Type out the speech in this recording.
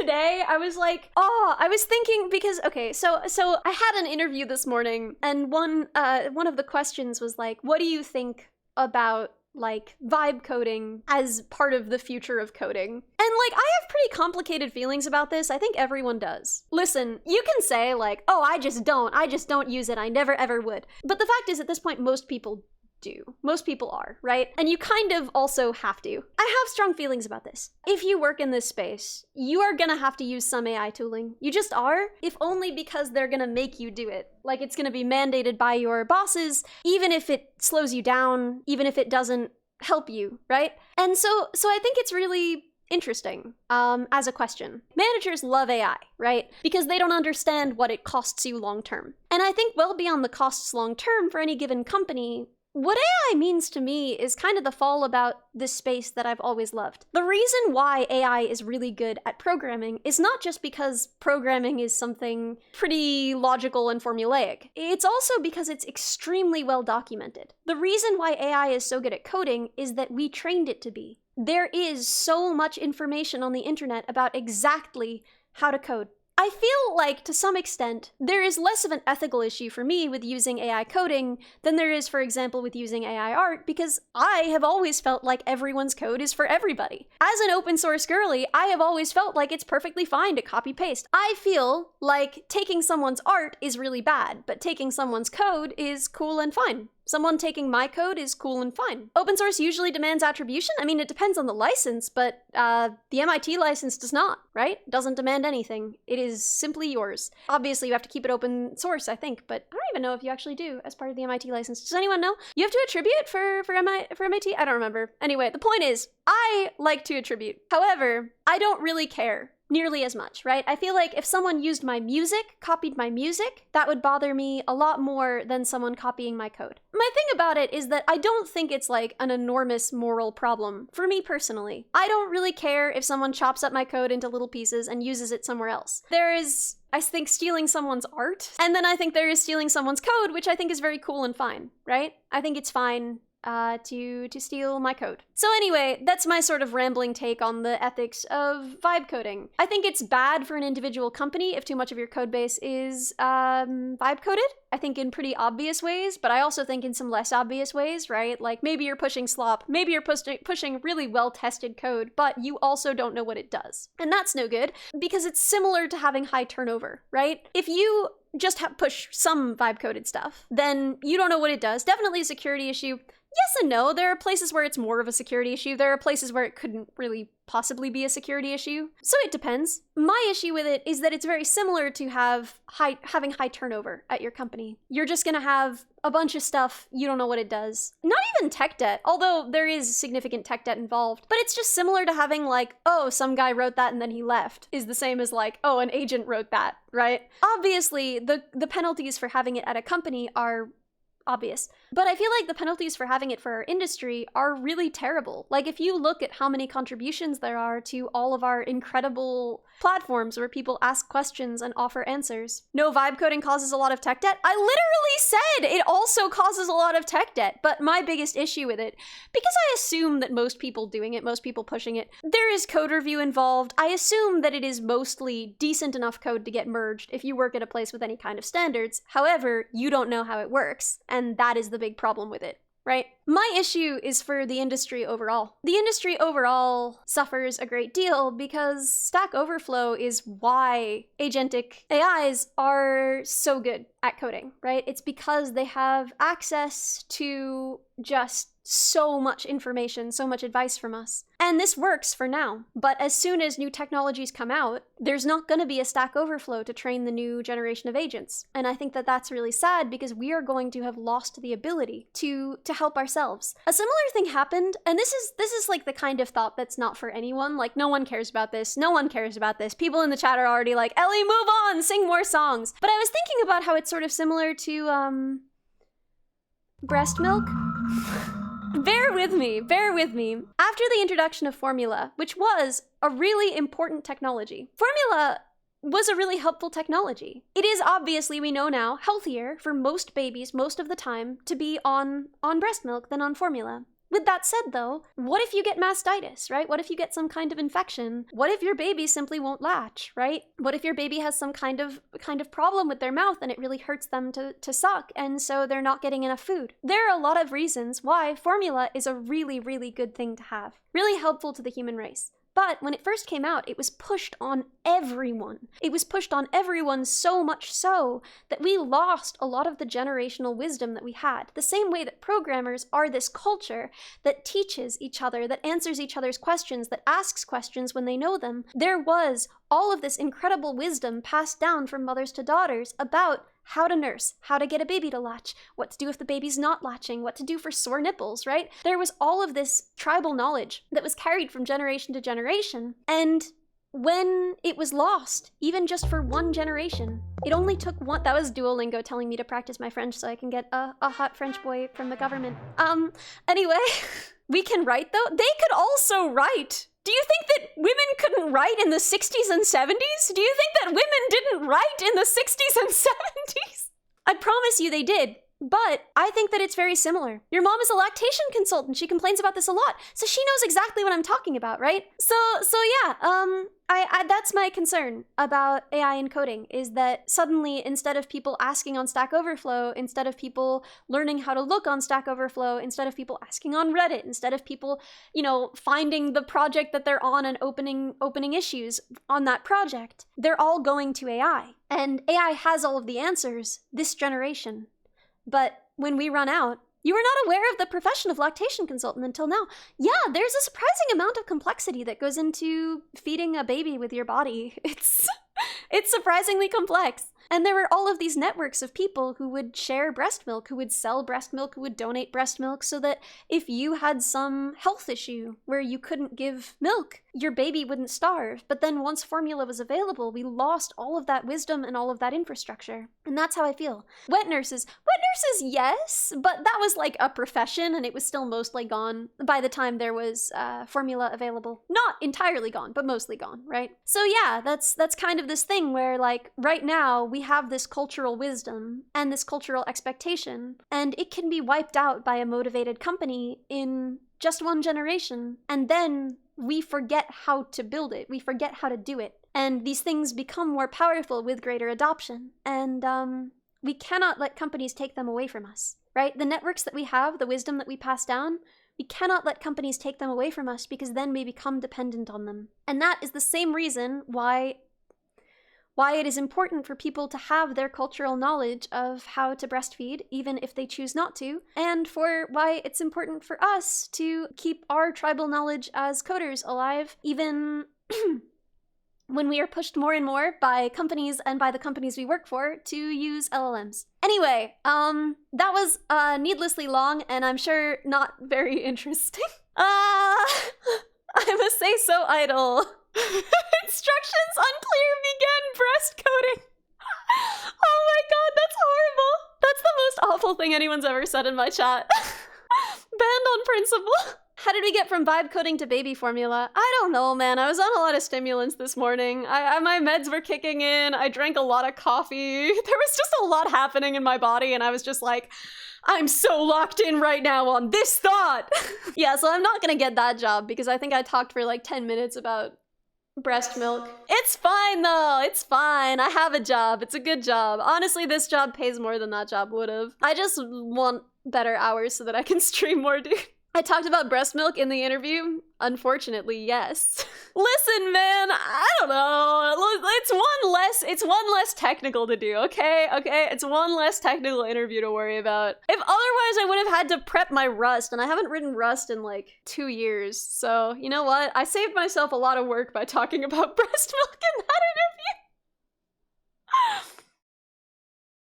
today, I was like, I was thinking because, okay, so I had an interview this morning, and one of the questions was like, what do you think about like vibe coding as part of the future of coding? And like, I have pretty complicated feelings about this. I think everyone does. Listen, you can say like, oh, I just don't use it. I never ever would. But the fact is, at this point, most people do. Most people are, right? And you kind of also have to. I have strong feelings about this. If you work in this space, you are gonna have to use some AI tooling. You just are, if only because they're gonna make you do it. Like, it's gonna be mandated by your bosses, even if it slows you down, even if it doesn't help you, right? And so I think it's really interesting as a question. Managers love AI, right? Because they don't understand what it costs you long term. And I think well beyond the costs long term for any given company, what AI means to me is kind of the fall about this space that I've always loved. The reason why AI is really good at programming is not just because programming is something pretty logical and formulaic. It's also because it's extremely well documented. The reason why AI is so good at coding is that we trained it to be. There is so much information on the internet about exactly how to code. I feel like, to some extent, there is less of an ethical issue for me with using AI coding than there is, for example, with using AI art, because I have always felt like everyone's code is for everybody. As an open source girly, I have always felt like it's perfectly fine to copy-paste. I feel like taking someone's art is really bad, but taking someone's code is cool and fine. Someone taking my code is cool and fine. Open source usually demands attribution. I mean, it depends on the license, but the MIT license does not, right? Doesn't demand anything. It is simply yours. Obviously, you have to keep it open source, I think, but I don't even know if you actually do as part of the MIT license. Does anyone know? You have to attribute for MIT? I don't remember. Anyway, the point is, I like to attribute. However, I don't really care nearly as much, right? I feel like if someone used my music, copied my music, that would bother me a lot more than someone copying my code. My thing about it is that I don't think it's like an enormous moral problem for me personally. I don't really care if someone chops up my code into little pieces and uses it somewhere else. There is, I think, stealing someone's art, and then I think there is stealing someone's code, which I think is very cool and fine, right? I think it's fine to steal my code. So anyway, that's my sort of rambling take on the ethics of vibe coding. I think it's bad for an individual company if too much of your code base is vibe coded. I think in pretty obvious ways, but I also think in some less obvious ways, right? Like maybe you're pushing slop, maybe you're pushing really well-tested code, but you also don't know what it does. And that's no good, because it's similar to having high turnover, right? If you just push some vibe-coded stuff, then you don't know what it does. Definitely a security issue. Yes and no. There are places where it's more of a security issue. There are places where it couldn't really possibly be a security issue. So it depends. My issue with it is that it's very similar to having high turnover at your company. You're just gonna have a bunch of stuff, you don't know what it does. Not even tech debt, although there is significant tech debt involved. But it's just similar to having like, oh, some guy wrote that and then he left, is the same as like, oh, an agent wrote that, right? Obviously, the penalties for having it at a company are obvious. But I feel like the penalties for having it for our industry are really terrible. Like, if you look at how many contributions there are to all of our incredible platforms where people ask questions and offer answers. No, vibe coding causes a lot of tech debt. I literally said it also causes a lot of tech debt, but my biggest issue with it, because I assume that most people doing it, most people pushing it, there is code review involved. I assume that it is mostly decent enough code to get merged if you work at a place with any kind of standards. However, you don't know how it works, and that is the big problem with it, right? My issue is for the industry overall. The industry overall suffers a great deal because Stack Overflow is why agentic AIs are so good at coding, right? It's because they have access to just so much information, so much advice from us. And this works for now. But as soon as new technologies come out, there's not going to be a Stack Overflow to train the new generation of agents. And I think that that's really sad because we are going to have lost the ability to help ourselves. A similar thing happened, and this is like the kind of thought that's not for anyone. Like, no one cares about this. No one cares about this. People in the chat are already like, Ellie, move on, sing more songs. But I was thinking about how it's sort of similar to, breast milk. Bear with me. After the introduction of formula, which was a really important technology, formula was a really helpful technology. It is obviously, we know now, healthier for most babies most of the time to be on breast milk than on formula. With that said, though, what if you get mastitis, right? What if you get some kind of infection? What if your baby simply won't latch, right? What if your baby has some kind of problem with their mouth and it really hurts them to suck, and so they're not getting enough food? There are a lot of reasons why formula is a really, really good thing to have. Really helpful to the human race. But when it first came out, it was pushed on everyone. It was pushed on everyone so much so that we lost a lot of the generational wisdom that we had. The same way that programmers are this culture that teaches each other, that answers each other's questions, that asks questions when they know them, there was all of this incredible wisdom passed down from mothers to daughters about how to nurse, how to get a baby to latch, what to do if the baby's not latching, what to do for sore nipples, right? There was all of this tribal knowledge that was carried from generation to generation, and when it was lost, even just for one generation, it only took one— that was Duolingo telling me to practice my French so I can get a hot French boy from the government. Anyway, we can write though? They could also write! Do you think that women couldn't write in the 60s and 70s? Do you think that women didn't write in the 60s and 70s? I promise you they did. But I think that it's very similar. Your mom is a lactation consultant. She complains about this a lot. So she knows exactly what I'm talking about, right? So yeah, that's my concern about AI encoding, is that suddenly, instead of people asking on Stack Overflow, instead of people learning how to look on Stack Overflow, instead of people asking on Reddit, instead of people, finding the project that they're on and opening issues on that project, they're all going to AI. And AI has all of the answers this generation. But when we run out, you were not aware of the profession of lactation consultant until now. Yeah, there's a surprising amount of complexity that goes into feeding a baby with your body. It's surprisingly complex. And there were all of these networks of people who would share breast milk, who would sell breast milk, who would donate breast milk, so that if you had some health issue where you couldn't give milk, your baby wouldn't starve. But then once formula was available, we lost all of that wisdom and all of that infrastructure. And that's how I feel. Wet nurses, yes, but that was like a profession and it was still mostly gone by the time there was formula available. Not entirely gone, but mostly gone, right? So yeah, that's kind of this thing where, like, right now we have this cultural wisdom and this cultural expectation, and it can be wiped out by a motivated company in just one generation, and then we forget how to build it, we forget how to do it, and these things become more powerful with greater adoption, and we cannot let companies take them away from us, right? The networks that we have, the wisdom that we pass down, we cannot let companies take them away from us, because then we become dependent on them. And that is the same reason why it is important for people to have their cultural knowledge of how to breastfeed, even if they choose not to, and for why it's important for us to keep our tribal knowledge as coders alive, even when we are pushed more and more by companies and by the companies we work for to use LLMs. Anyway, that was needlessly long, and I'm sure not very interesting. I must say so idle. Instructions unclear, begin breast coding. Oh my god, that's horrible. That's the most awful thing anyone's ever said in my chat. Banned on principle. How did we get from vibe coding to baby formula? I don't know, man. I was on a lot of stimulants this morning. My meds were kicking in. I drank a lot of coffee. There was just a lot happening in my body, and I was just like, I'm so locked in right now on this thought. Yeah, so I'm not gonna get that job because I think I talked for like 10 minutes about breast milk. It's fine though, it's fine. I have a job, it's a good job. Honestly, this job pays more than that job would have. I just want better hours so that I can stream more, dude. I talked about breast milk in the interview. Unfortunately, yes. Listen, man, I don't know. It's one less technical to do, okay? Okay, it's one less technical interview to worry about. If otherwise, I would have had to prep my Rust, and I haven't written Rust in like 2 years. So, you know what? I saved myself a lot of work by talking about breast milk in that interview.